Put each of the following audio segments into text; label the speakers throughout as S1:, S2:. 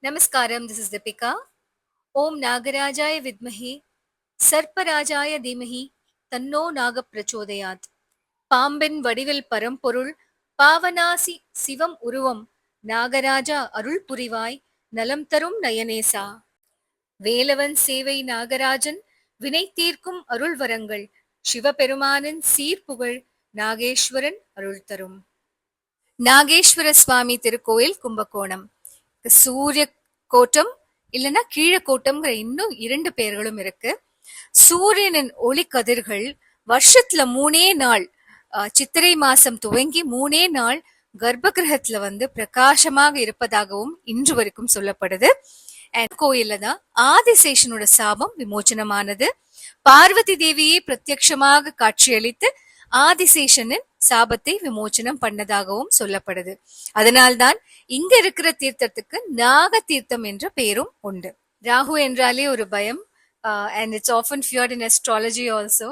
S1: Namaskaram, this is Deepika. Om Nagarajaya Vidmahi, Sarparajaya Dhimahi, Tanno Naga Prachodayat. பாம்பின் வடிவில் பரம்பொருள் பாவனாசி சிவம் உருவம் நாகராஜா அருள் புரிவாய் நலம் தரும் நயனேசா. வேலவன் சேவை நாகராஜன் வினை தீர்க்கும் அருள் வரங்கள் சிவபெருமானின் சீர்புகழ் நாகேஸ்வரன் அருள் தரும். நாகேஸ்வர சுவாமி திருக்கோயில் கும்பகோணம். சூரிய கோட்டம் இல்லைன்னா கீழக்கோட்டம்ங்கிற இன்னும் 2 பெயர்களும் இருக்கு. சூரியனின் ஒளி கதிர்கள் வருஷத்துல 3 நாள், சித்திரை மாசம் துவங்கி 3 நாள் கர்ப்ப கிரகத்துல பிரகாசமாக இருப்பதாகவும் இன்று வரைக்கும் சொல்லப்படுது. கோயில்ல தான் ஆதிசேஷனோட சாபம் விமோச்சனமானது. பார்வதி தேவியே பிரத்யட்சமாக காட்சியளித்து ஆதிசேஷனின் சாபத்தை விமோச்சனம் பண்ணதாகவும் சொல்லப்படுது. அதனால்தான் இங்க இருக்கிற தீர்த்தத்துக்கு நாக தீர்த்தம் என்ற பெயரும் உண்டு. ராகு என்றாலே ஒரு பயம், and it's often feared in astrology also.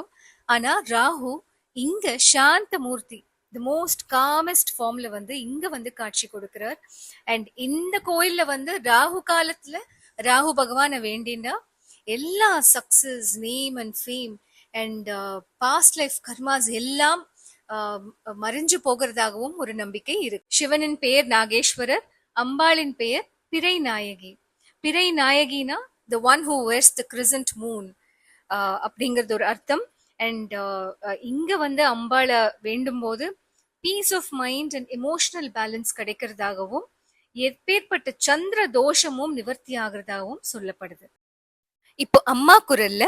S1: ஆனா ராகு இங்க சாந்த மூர்த்தி, the most calmest formல இங்க காட்சி கொடுக்கிறார். அண்ட் இந்த கோயில்ல ராகு காலத்துல ராகு பகவான வேண்டினா எல்லா success, name and fame and past life karmas எல்லாம் மறைஞ்சு போகிறதாகவும் ஒரு நம்பிக்கை இருக்கு. சிவனின் பெயர் நாகேஸ்வரர், அம்பாளின் பெயர் பிறை நாயகி. பிறை நாயகினா the one who wears the crescent moon அப்படிங்கிறது ஒரு அர்த்தம். அண்ட் இங்க அம்பாளை வேண்டும் போது peace of mind and emotional balance கிடைக்கிறதாகவும் எப்பேற்பட்ட சந்திர தோஷமும் நிவர்த்தி ஆகிறதாகவும் சொல்லப்படுது. இப்போ அம்மா குரல்ல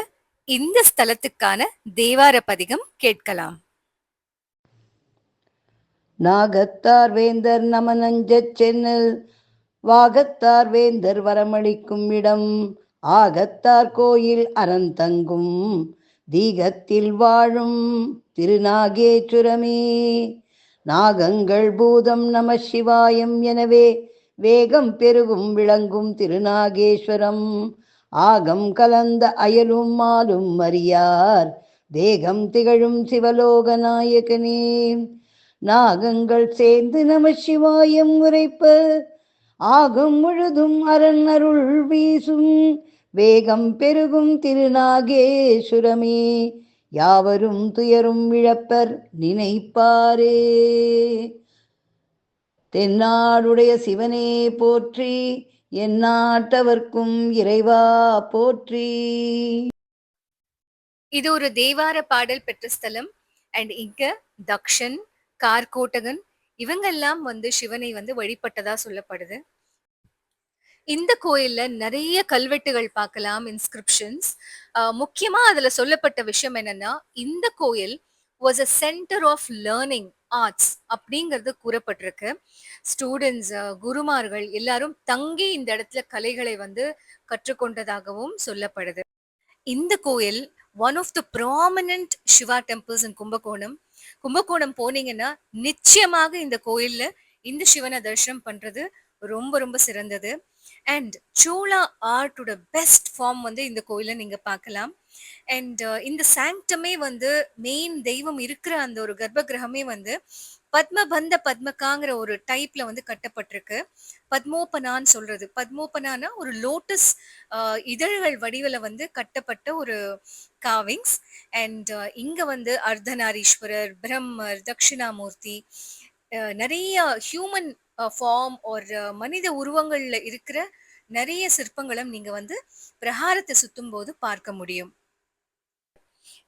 S1: இந்த ஸ்தலத்துக்கான தேவார பதிகம் கேட்கலாம்.
S2: நாகத்தார் வேந்தர் நமனஞ்சச் சென்னல் வாகத்தார் வேந்தர் வரமளிக்கும் இடம் ஆகத்தார் கோயில் அறந்தங்கும் தீகத்தில் வாழும் திருநாகேச்சுரமே. நாகங்கள் பூதம் நம சிவாயம் எனவே வேகம் பெருகும் விளங்கும் திருநாகேஸ்வரம். ஆகம் கலந்த அயலும் மாலும் அறியார் தேகம் திகழும் சிவலோக நாயகனே. நாகங்கள் சேர்ந்து நம சிவாயம் உரைப்ப ஆகம் முழுதும் அரண் அருள் வீசும் வேகம் பெருகும் திருநாகேஸ்வரமே. யாவரும் துயரும் இழப்பர் நினைப்பாரே. தென்னாடுடைய சிவனே போற்றி, எந்நாட்டவர்க்கும் இறைவா போற்றி.
S1: இது ஒரு தேவார பாடல் பெற்ற ஸ்தலம். அண்ட் இங்க தக்ஷன், கார்கோட்டகன் இவங்கெல்லாம் சிவனை வழிபட்டதா சொல்லப்படுது. இந்த கோயில்ல நிறைய கல்வெட்டுகள் பார்க்கலாம், இன்ஸ்கிரிப்ஷன்ஸ். முக்கியமா அதுல சொல்லப்பட்ட விஷயம் என்னன்னா, இந்த கோயில் was a centre of learning arts அப்படிங்கிறது கூறப்பட்டிருக்கு. ஸ்டூடெண்ட்ஸ், குருமார்கள் எல்லாரும் தங்கி இந்த இடத்துல கலைகளை கற்றுக்கொண்டதாகவும் சொல்லப்படுது. இந்த கோயில் one of the prominent Shiva temples in Kumbakonam. Kumbakonam போனீங்கன்னா நிச்சயமாக இந்த கோயில்ல இந்த சிவனை தரிசனம் பண்றது ரொம்ப ரொம்ப சிறந்தது. அண்ட் சோழா ஆர்ட்டோட பெஸ்ட் ஃபார்ம் இந்த கோயில நீங்க பார்க்கலாம். அண்ட் இந்த சாங்டமே மெயின் தெய்வம் இருக்கிற அந்த ஒரு கர்ப்ப கிரகமே பத்மபந்த பத்மகாங்கிற ஒரு டைப்ல கட்டப்பட்டிருக்கு. பத்மோபனான்னு சொல்றது. பத்மோபனானா ஒரு லோட்டஸ் இதழ்கள் வடிவில கட்டப்பட்ட ஒரு காவிங்ஸ். அண்ட் இங்க அர்த்தநாரீஸ்வரர், பிரம்மர், தட்சிணாமூர்த்தி, நிறைய ஹியூமன் ஃபார்ம் ஒரு மனித உருவங்கள்ல இருக்கிற நிறைய சிற்பங்களும் நீங்க பிரகாரத்தை சுத்தும் போது பார்க்க முடியும்.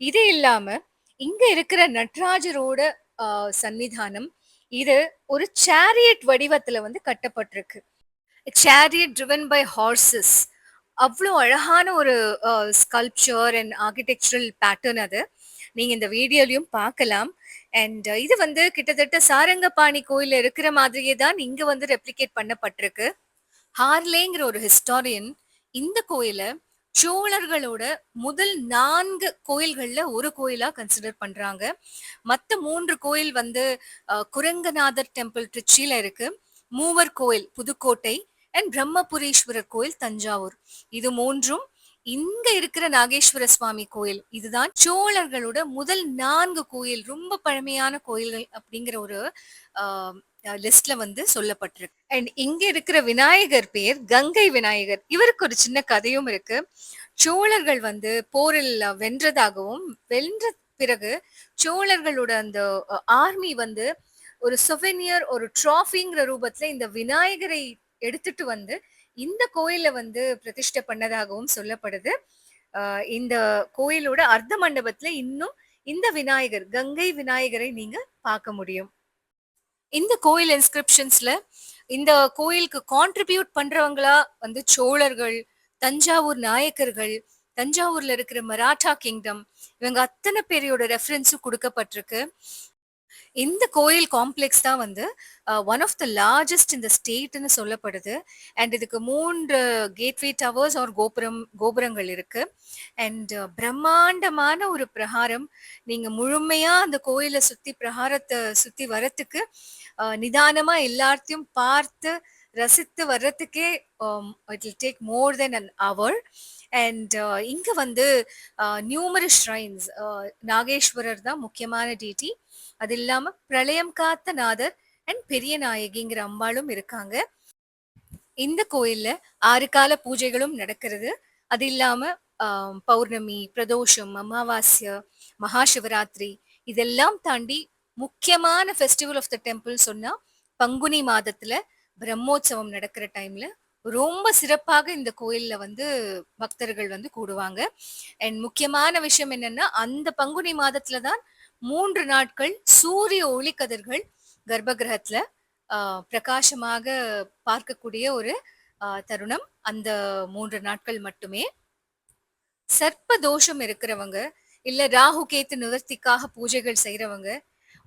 S1: இது இல்லாம இங்க இருக்கிற நட்ராஜரோட சன்னிதானம் இது ஒரு சேரியட் வடிவத்துல கட்டப்பட்டிருக்கு. Chariot driven by horses. அவ்வளோ அழகான ஒரு ஸ்கல்ப்சர் அண்ட் ஆர்கிடெக்சரல் பேட்டர்ன் அது. நீங்க இந்த வீடியோலயும் பார்க்கலாம். அண்ட் இது கிட்டத்தட்ட சாரங்கபாணி கோயில்ல இருக்கிற மாதிரியே தான் இங்க ரெப்ளிகேட் பண்ணப்பட்டிருக்கு. ஹார்லேங்கிற ஒரு ஹிஸ்டாரியன் இந்த கோயிலை சோழர்களோட முதல் 4 கோயில்கள்ல ஒரு கோயிலா கன்சிடர் பண்றாங்க. மத்த 3 கோயில் குரங்கநாதர் டெம்பிள் திருச்சியில இருக்கு, மூவர் கோயில் புதுக்கோட்டை அண்ட் பிரம்மபுரீஸ்வரர் கோயில் தஞ்சாவூர். இது 3ம் இங்க இருக்கிற நாகேஸ்வர சுவாமி கோயில் இதுதான் சோழர்களோட முதல் 4 கோயில், ரொம்ப பழமையான கோயில்கள் அப்படிங்கிற ஒரு லிஸ்ட்ல வந்து சொல்லப்பட்டிருக்கு. அண்ட் இங்க இருக்கிற விநாயகர் பேர் கங்கை விநாயகர். இவருக்கு ஒரு சின்ன கதையும் இருக்கு. சோழர்கள் வந்து போரில் வென்றதாகவும், வென்ற பிறகு சோழர்களோட அந்த ஆர்மி வந்து ஒரு சொவெனியர், ஒரு ட்ராஃபிங்கிற ரூபத்துல இந்த விநாயகரை எடுத்துட்டு வந்து இந்த கோயில்ல வந்து பிரதிஷ்டை பண்ணதாகவும் சொல்லப்படுது. இந்த கோயிலோட அர்த்த மண்டபத்துல இன்னும் இந்த விநாயகர், கங்கை விநாயகரை நீங்க பார்க்க முடியும். இந்த கோயில் இன்ஸ்கிரிப்ஷன்ஸ்ல இந்த கோயிலுக்கு கான்ட்ரிபியூட் பண்றவங்களா வந்து சோழர்கள், தஞ்சாவூர் நாயக்கர்கள், தஞ்சாவூர்ல இருக்கிற மராட்டா கிங்டம், இவங்க அத்தனை பேரோட ரெஃபரன்ஸும் கொடுக்கப்பட்டிருக்கு. இந்த கோயில் காம்ப்ளெக்ஸ் தான் வந்து ஒன் ஆஃப் த லார்ஜஸ்ட் இந்த ஸ்டேட்னு சொல்லப்படுது. அண்ட் இதுக்கு 3 கேட்வே டவர்ஸ் ஆர் கோபுரங்கள் இருக்கு. அண்ட் பிரம்மாண்டமான ஒரு பிரகாரம். நீங்க முழுமையா அந்த கோயிலை சுத்தி பிரகாரத்தை சுத்தி வரத்துக்கு நிதானமா எல்லாத்தையும் பார்த்து ரசித்து வர்றதுக்கே it will take more then an hour. And இங்க வந்து நியூமரஸ் ஷ்ரைன்ஸ், நாகேஸ்வரர் தான் முக்கியமான டிடி. அது இல்லாம பிரளயம் காத்த நாதர் அண்ட் பெரிய நாயகிங்கிற அம்பாளும் இருக்காங்க. இந்த கோயில்ல 6 கால பூஜைகளும் நடக்கிறது. அது இல்லாம பௌர்ணமி, பிரதோஷம், அமாவாஸ்ய, மகாசிவராத்திரி இதெல்லாம் தாண்டி முக்கியமான ஃபெஸ்டிவல் ஆஃப் த டெம்பிள் சொன்னா பங்குனி மாதத்துல பிரம்மோற்சவம் நடக்கிற டைம்ல ரொம்ப சிறப்பாக இந்த கோயில்ல வந்து பக்தர்கள் வந்து கூடுவாங்க. அண்ட் முக்கியமான விஷயம் என்னன்னா அந்த பங்குனி மாதத்துல தான் 3 நாட்கள் சூரிய ஒளிக்கதிர்கள் கர்ப்பகிரகத்துல பிரகாசமாக பார்க்கக்கூடிய ஒரு தருணம். அந்த 3 நாட்கள் மட்டுமே. சர்ப்ப தோஷம் இருக்கிறவங்க, இல்ல ராகு கேத்து நிவர்த்திக்காக பூஜைகள் செய்யறவங்க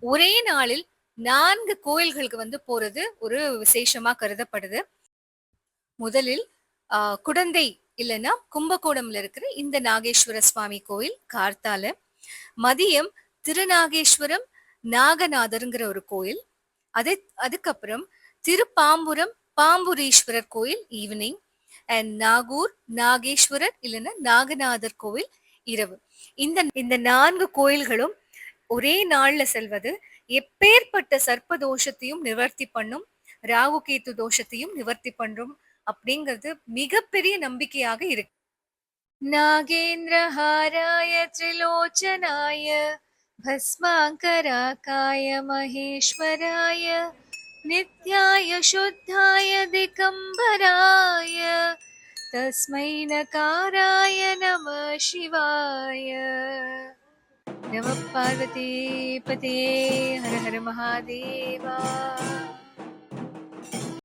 S1: ஒரே நாளில் 4 கோயில்களுக்கு வந்து போறது ஒரு விசேஷமா கருதப்படுது. முதலில் குடந்தை இல்லைன்னா கும்பகோணம்ல இருக்கிற இந்த நாகேஸ்வர சுவாமி கோயில் கார்த்தால, மதியம் திருநாகேஸ்வரம் நாகநாதருங்கிற ஒரு கோயில், அதுக்கப்புறம் திருப்பாம்புரம் பாம்புரீஸ்வரர் கோயில் ஈவினிங், அண்ட் நாகூர் நாகேஸ்வரர் இல்லைன்னா நாகநாதர் கோவில் இரவு. இந்த இந்த 4 கோயில்களும் ஒரே நாள்ல செல்வது எப்பேற்பட்ட சர்ப்ப தோஷத்தையும் நிவர்த்தி பண்ணும், ராகு கேத்து தோஷத்தையும் நிவர்த்தி பண்றோம் அப்படிங்கிறது மிகப்பெரிய நம்பிக்கையாக இருக்கு. நாகேந்திரஹாராய திரிலோச்சனாய भस्माकराकाय महेश्वराय नित्याय शुद्धाय दिगम्बराय तस्मै नकाराय नमः शिवाय। नमः पार्वती पते हर हर महादेवा।